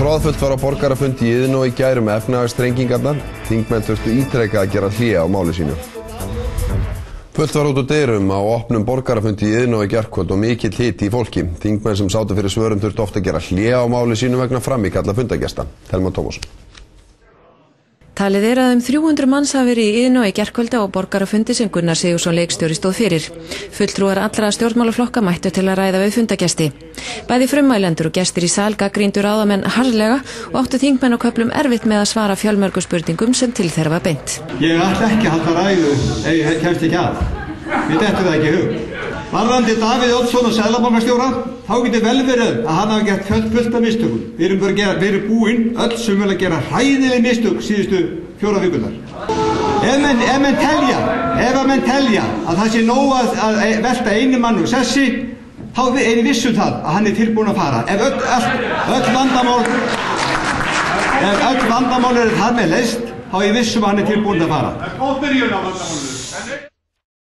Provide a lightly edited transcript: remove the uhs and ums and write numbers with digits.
Troðfullt var á borgarafundi í Iðnó í gær efnahagsþrengingarnar. Þingmenn þurftu ítrekað að gera hlé á máli sínu. Fullt var út úr dyrum á opnum borgarafundi í Iðnó í gærkvöld og mikill hiti í fólki. Þingmenn sem sátu fyrir svörum þurftu oft að gera hlé á máli sínu vegna framíkalla fundagesta. Telma Tómasson. Talið að 300 manns hafi verið í Iðnó í gærkvöldi á borgarafundi sem Gunnar Sigurðsson leikstjóri stóð fyrir. Fulltrúar allra stjórnmálaflokka mættu til að ræða við fundagesti. Bæði frummælendur og gestir í sal gagnrýndu ráðamenn harðlega og áttu þingmenn á köflum erfitt með að svara fjölmörgum spurningum sem til þeirra var beint. Ég ætla ekki að halda ræðu ef ég kemst ekki að. Mér dettur það ekki í hug. Varðandi Davíð Oddsson og seðlabankastjóra, þá getur vel verið að hann hafi gert fullt af mistökum. Við erum búin öll sem vilja gera hræðileg mistök síðustu 4 vikurnar. Ef menn telja að það sé nóg að velta einu mann úr sessi, þá er ég viss það að hann er tilbúin að fara. Ef öll vandamál eru þar með leyst, þá er ég viss að hann er tilbúin að fara.